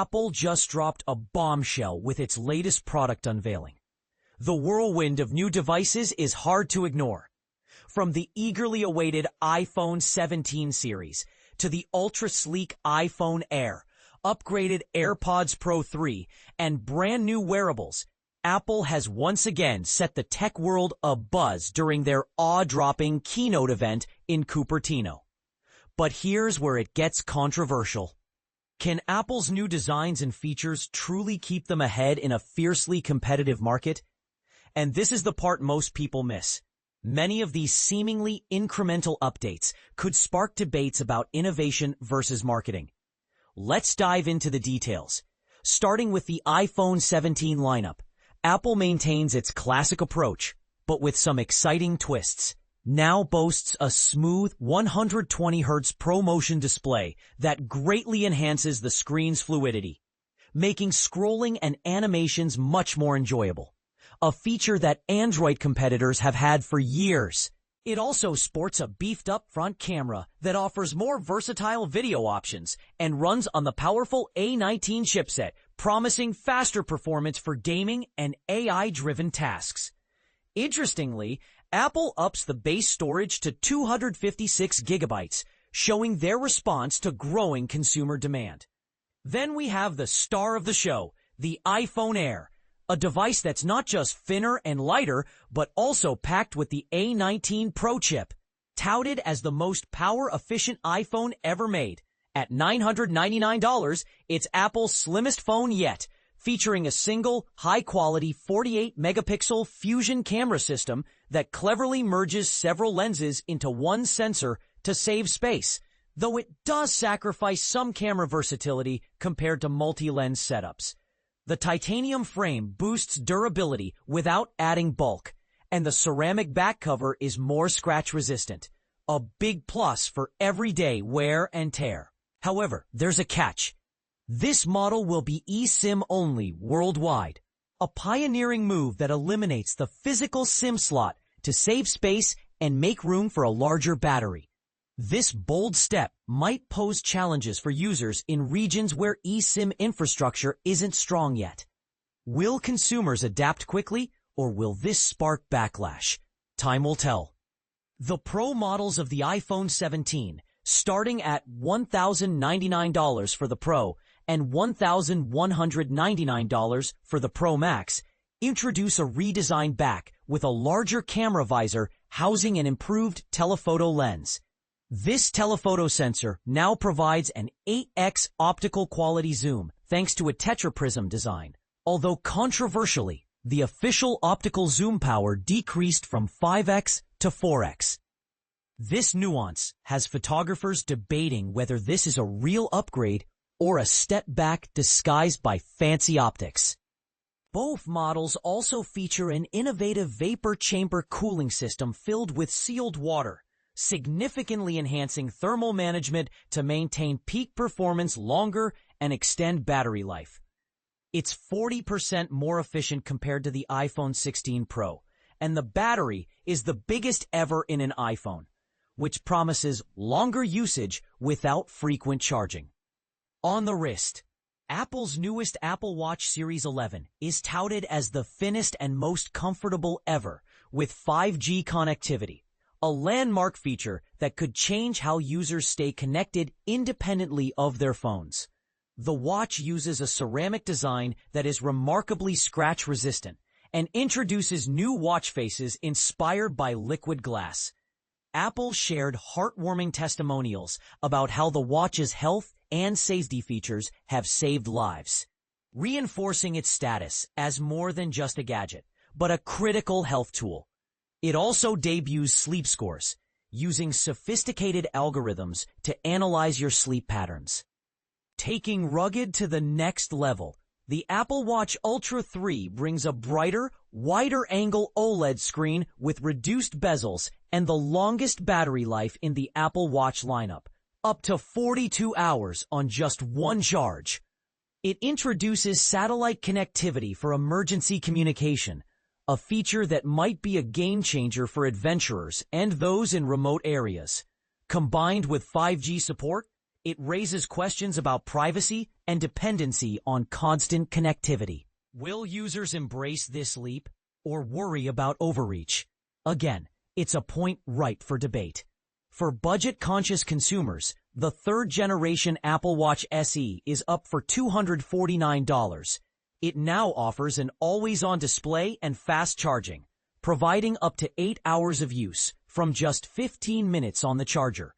Apple just dropped a bombshell with its latest product unveiling. The whirlwind of new devices is hard to ignore. From the eagerly awaited iPhone 17 series to the ultra-sleek iPhone Air, upgraded AirPods Pro 3, and brand new wearables, Apple has once again set the tech world abuzz during their awe-dropping keynote event in Cupertino. But here's where it gets controversial. Can Apple's new designs and features truly keep them ahead in a fiercely competitive market? And this is the part most people miss. Many of these seemingly incremental updates could spark debates about innovation versus marketing. Let's dive into the details. Starting with the iPhone 17 lineup, Apple maintains its classic approach, but with some exciting twists. Now boasts a smooth 120 Hz ProMotion display that greatly enhances the screen's fluidity, making scrolling and animations much more enjoyable, a feature that Android competitors have had for years. It also sports a beefed-up front camera that offers more versatile video options and runs on the powerful A19 chipset, promising faster performance for gaming and AI-driven tasks. Interestingly, Apple ups the base storage to 256 gigabytes, showing their response to growing consumer demand. Then we have the star of the show, the iPhone Air, a device that's not just thinner and lighter, but also packed with the A19 Pro chip, touted as the most power-efficient iPhone ever made. At $999, it's Apple's slimmest phone yet, featuring a single, high-quality 48-megapixel fusion camera system that cleverly merges several lenses into one sensor to save space, though it does sacrifice some camera versatility compared to multi-lens setups. The titanium frame boosts durability without adding bulk, and the ceramic back cover is more scratch-resistant, a big plus for everyday wear and tear. However, there's a catch. This model will be eSIM only worldwide, a pioneering move that eliminates the physical SIM slot to save space and make room for a larger battery. This bold step might pose challenges for users in regions where eSIM infrastructure isn't strong yet. Will consumers adapt quickly, or will this spark backlash? Time will tell. The Pro models of the iPhone 17, starting at $1,099 for the Pro and $1,199 for the Pro Max, introduce a redesigned back with a larger camera visor housing an improved telephoto lens. This telephoto sensor now provides an 8x optical quality zoom thanks to a tetraprism design. Although controversially, the official optical zoom power decreased from 5x to 4x. This nuance has photographers debating whether this is a real upgrade or a step back disguised by fancy optics. Both models also feature an innovative vapor chamber cooling system filled with sealed water, significantly enhancing thermal management to maintain peak performance longer and extend battery life. It's 40% more efficient compared to the iPhone 16 Pro, and the battery is the biggest ever in an iPhone, which promises longer usage without frequent charging. On the wrist, Apple's newest Apple Watch Series 11 is touted as the thinnest and most comfortable ever, with 5G connectivity, a landmark feature that could change how users stay connected independently of their phones. The watch uses a ceramic design that is remarkably scratch-resistant and introduces new watch faces inspired by liquid glass. Apple shared heartwarming testimonials about how the watch's health and safety features have saved lives, reinforcing its status as more than just a gadget, but a critical health tool. It also debuts sleep scores, using sophisticated algorithms to analyze your sleep patterns. Taking rugged to the next level, the Apple Watch Ultra 3 brings a brighter, wider-angle OLED screen with reduced bezels and the longest battery life in the Apple Watch lineup, up to 42 hours on just one charge. It introduces satellite connectivity for emergency communication, a feature that might be a game-changer for adventurers and those in remote areas. Combined with 5G support, It raises questions about privacy and dependency on constant connectivity. Will users embrace this leap or worry about overreach? Again, it's a point ripe for debate. For budget-conscious consumers, the third-generation Apple Watch SE is up for $249. It now offers an always-on display and fast charging, providing up to 8 hours of use from just 15 minutes on the charger,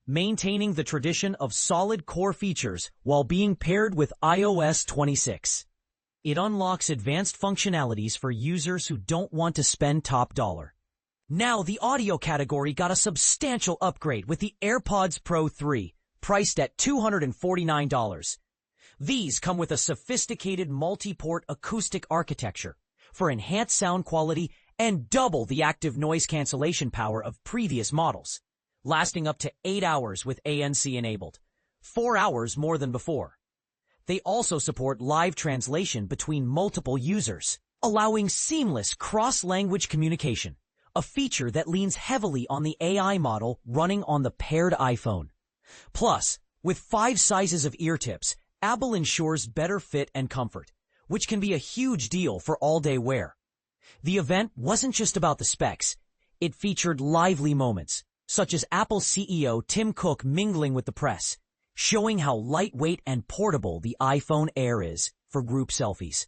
maintaining the tradition of solid core features while being paired with iOS 26. It unlocks advanced functionalities for users who don't want to spend top dollar. Now the audio category got a substantial upgrade with the AirPods Pro 3, priced at $249. These come with a sophisticated multi-port acoustic architecture for enhanced sound quality and double the active noise cancellation power of previous models, lasting up to 8 hours with ANC enabled, 4 hours more than before. They also support live translation between multiple users, allowing seamless cross-language communication, a feature that leans heavily on the AI model running on the paired iPhone. Plus, with 5 sizes of ear tips, Apple ensures better fit and comfort, which can be a huge deal for all-day wear. The event wasn't just about the specs. It featured lively moments, such as Apple CEO Tim Cook mingling with the press, showing how lightweight and portable the iPhone Air is for group selfies.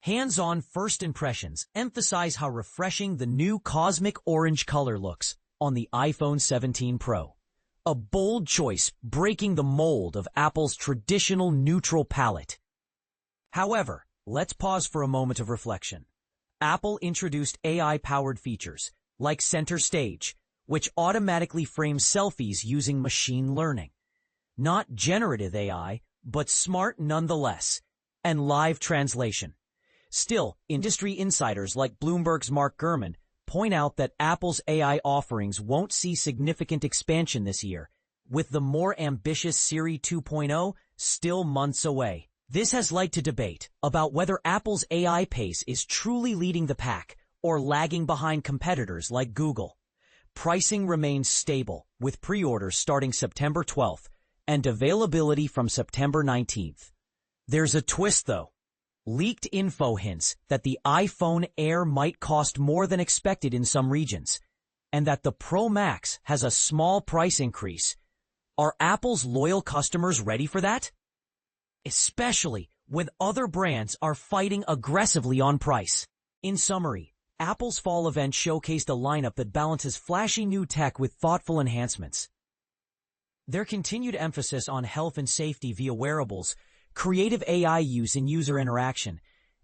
Hands-on first impressions emphasize how refreshing the new cosmic orange color looks on the iPhone 17 Pro. A bold choice breaking the mold of Apple's traditional neutral palette. However, let's pause for a moment of reflection. Apple introduced AI-powered features like Center Stage, which automatically frames selfies using machine learning. Not generative AI, but smart nonetheless, and live translation. Still, industry insiders like Bloomberg's Mark Gurman point out that Apple's AI offerings won't see significant expansion this year, with the more ambitious Siri 2.0 still months away. This has led to debate about whether Apple's AI pace is truly leading the pack or lagging behind competitors like Google. Pricing remains stable, with pre-orders starting September 12th and availability from September 19th. There's a twist, though. Leaked info hints that the iPhone Air might cost more than expected in some regions, and that the Pro Max has a small price increase. Are Apple's loyal customers ready for that? Especially when other brands are fighting aggressively on price. In summary, Apple's fall event showcased a lineup that balances flashy new tech with thoughtful enhancements. Their continued emphasis on health and safety via wearables, creative AI use in user interaction,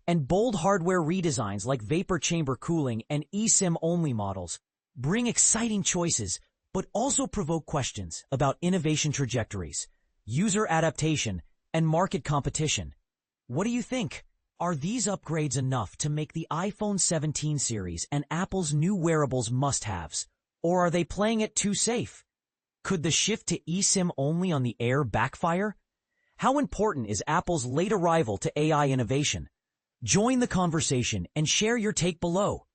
and bold hardware redesigns like vapor chamber cooling and eSIM-only models bring exciting choices, but also provoke questions about innovation trajectories, user adaptation, and market competition. What do you think? Are these upgrades enough to make the iPhone 17 series and Apple's new wearables must-haves, or are they playing it too safe? Could the shift to eSIM only on the Air backfire? How important is Apple's late arrival to AI innovation? Join the conversation and share your take below.